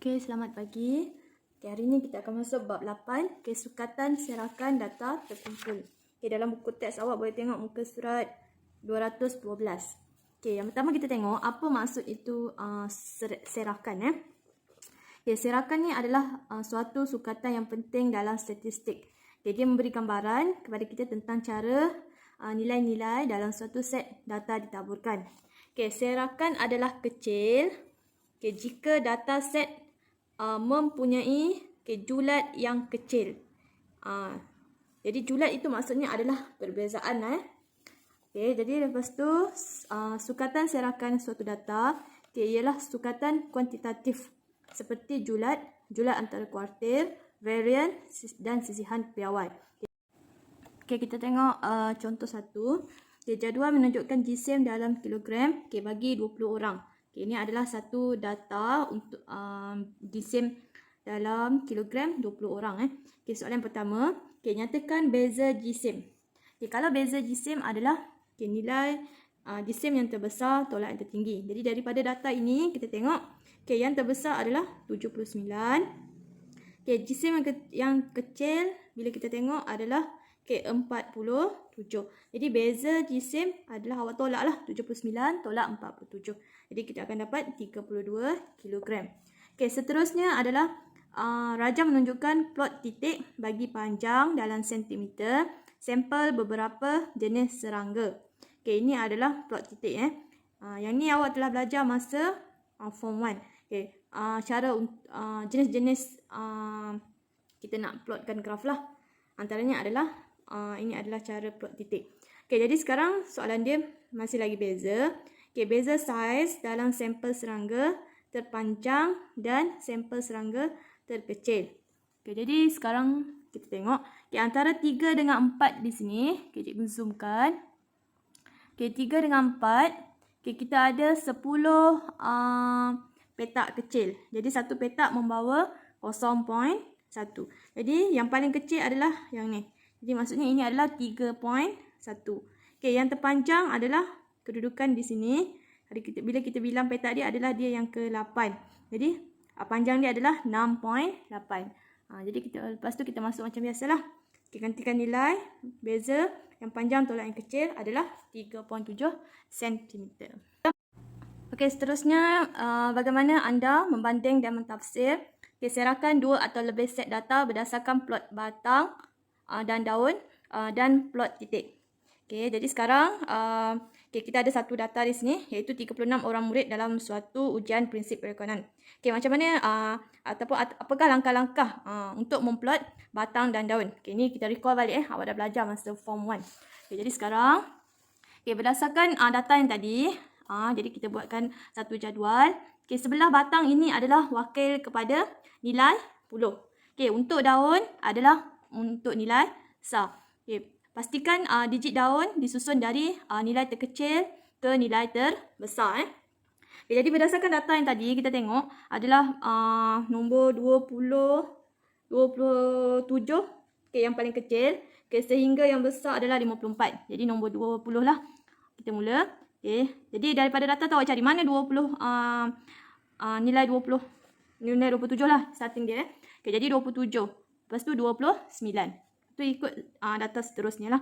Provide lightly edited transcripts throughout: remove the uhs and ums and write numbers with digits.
Okey, selamat pagi. Okay, hari ini kita akan masuk bab 8, okay, sukatan serakan data terkumpul. Okay, dalam buku teks awak boleh tengok muka surat 212. Okay, yang pertama kita tengok apa maksud itu serakan. Okay, serakan ni adalah suatu sukatan yang penting dalam statistik. Okay, dia memberi gambaran kepada kita tentang cara nilai-nilai dalam suatu set data ditaburkan. Okay, serakan adalah kecil jika data set mempunyai julat yang kecil. Jadi julat itu maksudnya adalah perbezaan. Jadi lepas tu sukatan serakan suatu data ialah sukatan kuantitatif seperti julat antara kuartil, varian dan sisihan piawai. Kita tengok contoh satu. Jadual menunjukkan jisim dalam kilogram bagi 20 orang. Ini adalah satu data untuk jisim dalam kilogram 20 orang. Soalan pertama, nyatakan beza jisim. Kalau beza jisim adalah nilai jisim yang terbesar tolak yang tertinggi. Jadi daripada data ini kita tengok yang terbesar adalah 79. Jisim yang kecil bila kita tengok adalah 47. Jadi beza jisim adalah awak tolak lah 79 tolak 47. Jadi kita akan dapat 32 kilogram. Seterusnya adalah rajah menunjukkan plot titik bagi panjang dalam sentimeter sampel beberapa jenis serangga. Ini adalah plot titik. Yang ni awak telah belajar masa form 1. Cara jenis-jenis kita nak plotkan graf lah. Antaranya adalah ini adalah cara plot titik. Jadi sekarang soalan dia masih lagi beza. Beza saiz dalam sampel serangga terpanjang dan sampel serangga terkecil. Jadi sekarang kita tengok antara 3 dengan 4 di sini. Cikgu zoomkan. 3 dengan 4. Kita ada 10 petak kecil. Jadi satu petak membawa 0.1. Jadi yang paling kecil adalah yang ni. Jadi maksudnya ini adalah 3.1. Yang terpanjang adalah kedudukan di sini. Bila kita bilang petak dia adalah dia yang ke-8. Jadi panjang dia adalah 6.8. Jadi lepas tu kita masuk macam biasalah. Gantikan nilai beza yang panjang tolak yang kecil adalah 3.7 cm. Seterusnya bagaimana anda membanding dan mentafsir serakan 2 atau lebih set data berdasarkan plot batang dan daun dan plot titik. Jadi sekarang kita ada satu data di sini iaitu 36 orang murid dalam suatu ujian prinsip perekonomian. Macam mana ataupun apakah langkah-langkah untuk memplot batang dan daun? Ini kita recall balik awak dah belajar masa form 1. Jadi sekarang berdasarkan data yang tadi, jadi kita buatkan satu jadual. Sebelah batang ini adalah wakil kepada nilai puluh. Untuk daun adalah untuk nilai besar. Pastikan digit daun disusun dari nilai terkecil ke nilai terbesar. Jadi berdasarkan data yang tadi kita tengok adalah nombor 27 yang paling kecil sehingga yang besar adalah 54. Jadi nombor 20 lah. Kita mula. Jadi daripada data tu awak cari mana 20 nilai 20. Nilai 27 lah starting dia. Jadi 27. Lepas tu 29. Itu ikut data seterusnya lah.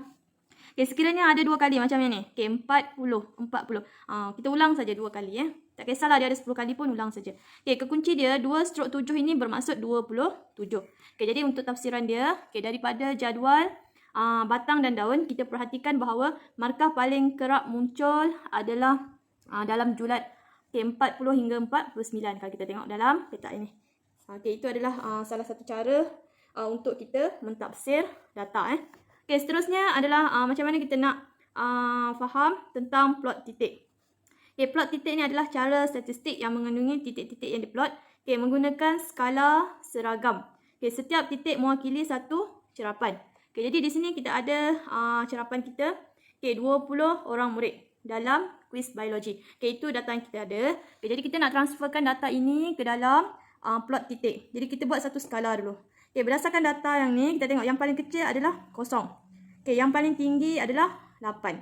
Sekiranya ada 2 kali macam yang ni. 40. Kita ulang saja 2 kali. Tak kisahlah dia ada 10 kali pun ulang saja. Kekunci dia 2/7 ini bermaksud 27. Jadi untuk tafsiran dia, daripada jadual batang dan daun, kita perhatikan bahawa markah paling kerap muncul adalah dalam julat 40 hingga 49 kalau kita tengok dalam petak ini. Itu adalah salah satu cara untuk kita mentafsir data. Seterusnya adalah macam mana kita nak faham tentang plot titik. Plot titik ni adalah cara statistik yang mengandungi titik-titik yang diplot menggunakan skala seragam. Setiap titik mewakili satu cerapan. Jadi di sini kita ada cerapan kita 20 orang murid dalam kuis biologi. Itu data yang kita ada. Jadi kita nak transferkan data ini ke dalam plot titik. Jadi kita buat satu skala dulu. Berdasarkan data yang ni, kita tengok yang paling kecil adalah 0. Yang paling tinggi adalah 8.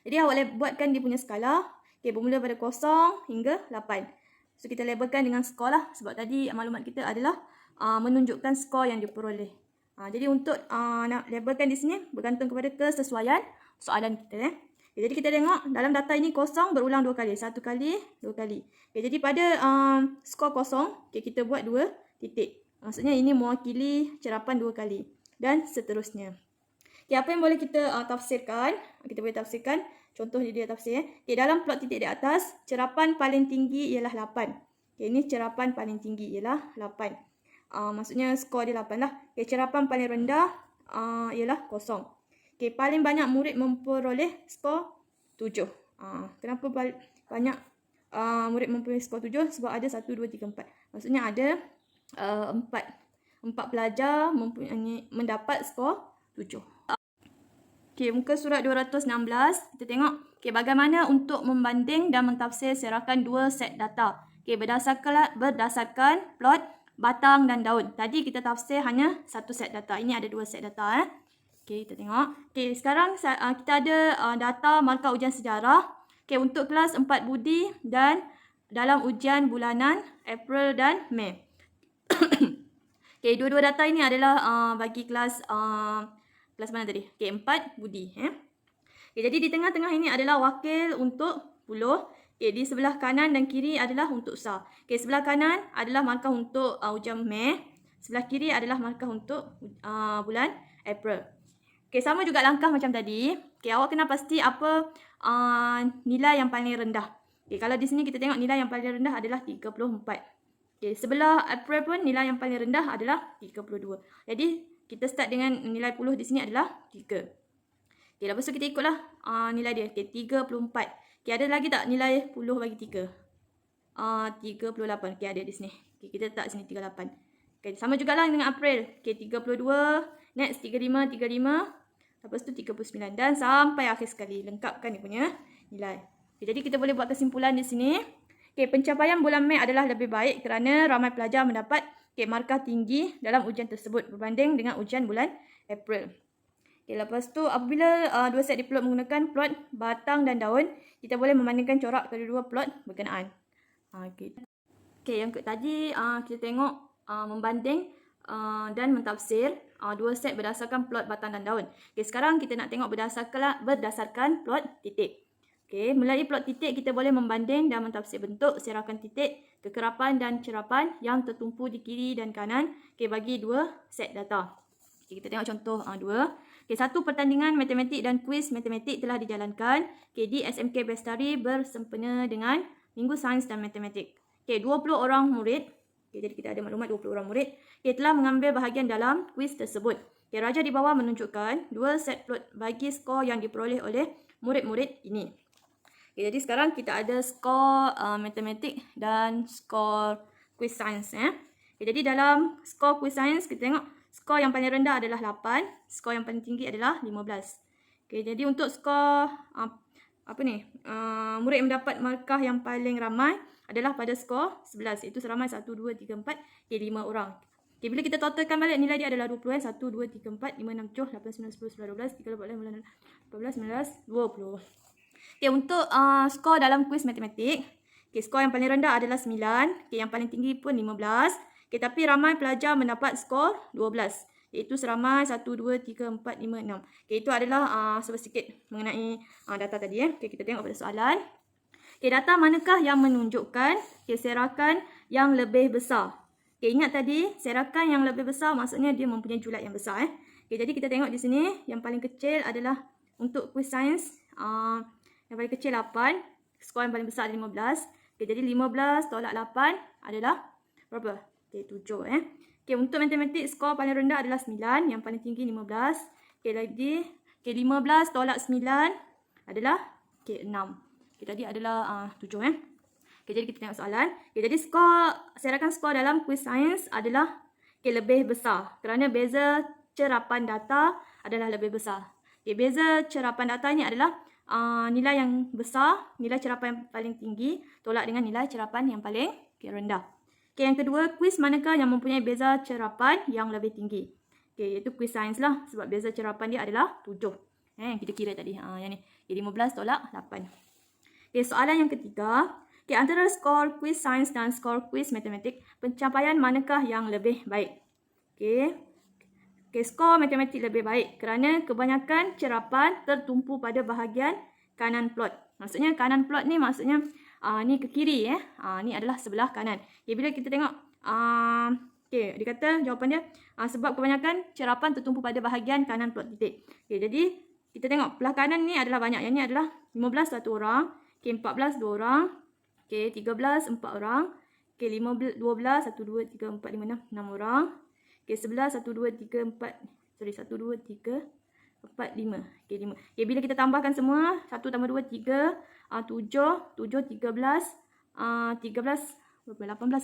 Jadi awak boleh buatkan dia punya skala. Bermula pada 0 hingga 8. So kita labelkan dengan skor lah, sebab tadi maklumat kita adalah menunjukkan skor yang diperoleh. Jadi untuk nak labelkan di sini bergantung kepada kesesuaian soalan kita. Jadi kita tengok dalam data ini kosong berulang 2 kali. 1 kali, 2 kali. Jadi pada skor kosong, kita buat 2 titik. Maksudnya ini mewakili cerapan 2 kali. Dan seterusnya. Apa yang boleh kita tafsirkan? Kita boleh tafsirkan. Contoh dia tafsir. Dalam plot titik di atas, cerapan paling tinggi ialah 8. Ini cerapan paling tinggi ialah 8. Maksudnya skor dia 8 lah. Cerapan paling rendah ialah kosong. Paling banyak murid memperoleh skor 7. Kenapa banyak murid memperoleh skor 7? Sebab ada 1, 2, 3, 4. Maksudnya ada 4 pelajar mendapat skor 7. Muka surat 216, kita tengok bagaimana untuk membanding dan mentafsir serakan 2 set data. Berdasarkan plot, batang dan daun. Tadi kita tafsir hanya 1 set data. Ini ada 2 set data. Kita tengok. Sekarang kita ada data markah ujian sejarah. Untuk kelas 4 budi dan dalam ujian bulanan April dan Mei. Dua-dua data ini adalah bagi kelas mana tadi? 4 budi. Jadi di tengah-tengah ini adalah wakil untuk puluh. Di sebelah kanan dan kiri adalah untuk SAR. Sebelah kanan adalah markah untuk ujian Mei. Sebelah kiri adalah markah untuk bulan April. Sama juga langkah macam tadi. Awak kena pasti apa nilai yang paling rendah. Kalau di sini kita tengok nilai yang paling rendah adalah 34. Sebelah April pun nilai yang paling rendah adalah 32. Jadi kita start dengan nilai puluh di sini adalah 3. Lepas tu kita ikutlah nilai dia. 34. Ada lagi tak nilai puluh bagi 3? 38. Ada di sini. Kita letak sini 38. Sama juga lah dengan April. 32. Next 35, 35. Lepas tu 39. Dan sampai akhir sekali. Lengkapkan dia punya nilai. Jadi kita boleh buat kesimpulan di sini. Pencapaian bulan Mei adalah lebih baik kerana ramai pelajar mendapat markah tinggi dalam ujian tersebut berbanding dengan ujian bulan April. Lepas tu apabila dua set diplot menggunakan plot batang dan daun, kita boleh membandingkan corak kedua-dua plot berkenaan. Yang tadi kita tengok membanding dan mentafsir dua set berdasarkan plot batang dan daun. Sekarang kita nak tengok berdasarkan plot titik. Melalui plot titik kita boleh membanding dan mentafsir bentuk serakan titik, kekerapan dan cerapan yang tertumpu di kiri dan kanan bagi dua set data. Kita tengok contoh 2. Satu pertandingan matematik dan kuis matematik telah dijalankan di SMK Bestari bersempena dengan Minggu Sains dan Matematik. 20 orang murid, jadi kita ada maklumat 20 orang murid telah mengambil bahagian dalam kuis tersebut. Raja di bawah menunjukkan dua set plot bagi skor yang diperoleh oleh murid-murid ini. Jadi sekarang kita ada skor matematik dan skor kuis sains. Jadi dalam skor kuis sains kita tengok skor yang paling rendah adalah 8, skor yang paling tinggi adalah 15. Jadi untuk skor murid yang mendapat markah yang paling ramai adalah pada skor 11, iaitu seramai 1, 2, 3, 4, 5 orang. Bila kita totalkan balik nilai dia adalah 20. 1, 2, 3, 4, 5, 6, 7, 8, 9, 10, 11, 12, 13, 14, 19, 20. Untuk skor dalam kuis matematik, skor yang paling rendah adalah 9, yang paling tinggi pun 15. Tapi ramai pelajar mendapat skor 12, iaitu seramai 1, 2, 3, 4, 5, 6. Itu adalah sedikit mengenai data tadi. Kita tengok pada soalan. Data manakah yang menunjukkan serakan yang lebih besar? Ingat tadi, serakan yang lebih besar maksudnya dia mempunyai julat yang besar. Jadi kita tengok di sini, yang paling kecil adalah untuk kuis sains. Yang paling kecil 8, skor yang paling besar adalah 15. Jadi 15 tolak 8 adalah berapa? 7. Untuk matematik, skor paling rendah adalah 9, yang paling tinggi 15. Lagi 15 tolak 9 adalah 6. Tadi adalah 7. Jadi kita tengok soalan. Jadi serakan skor dalam kuis sains adalah lebih besar kerana beza cerapan data adalah lebih besar. Beza cerapan data ini adalah nilai yang besar, nilai cerapan yang paling tinggi tolak dengan nilai cerapan yang paling rendah. Yang kedua, kuis manakah yang mempunyai beza cerapan yang lebih tinggi? Iaitu kuis sains lah, sebab beza cerapan dia adalah 7. Yang kita kira tadi. Yang ni. 15 tolak 8. Soalan yang ketiga. Okay, antara skor kuis sains dan skor kuis matematik, pencapaian manakah yang lebih baik? Okay, skor matematik lebih baik kerana kebanyakan cerapan tertumpu pada bahagian kanan plot. Maksudnya kanan plot ni maksudnya ni ke kiri ni adalah sebelah kanan. Okay, bila kita tengok dia kata jawapan dia sebab kebanyakan cerapan tertumpu pada bahagian kanan plot titik. Okay, jadi kita tengok belah kanan ni adalah banyak. Yang ni adalah 15 satu orang. Okay, 14 dua orang. Okay, 13 4 orang. Okay, 12 1 2 3 4 5 6 orang. Okay, 11 1 2 3 4 1 2 3 4 5. Okay, 5. Okay, bila kita tambahkan semua 1 tambah 2 3 7 13 18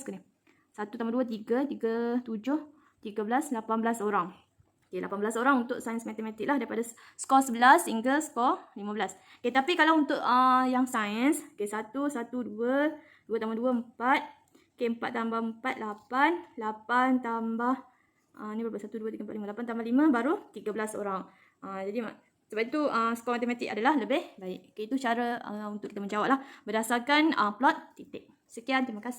ke ni? 1 tambah 2 3 3 7 13 18 orang. Okay, 18 orang untuk sains matematik lah daripada skor 11 hingga skor 15. Okay, tapi kalau untuk yang sains, okay, 1 1 2 2 tambah 2 4. Okay, 4 tambah 4 8. 8 tambah ni berapa? 1 2 3 4 5. 8 tambah 5 baru 13 orang. Jadi sebab itu skor matematik adalah lebih baik. Okay, itu cara untuk kita menjawab lah berdasarkan plot titik. Sekian, terima kasih.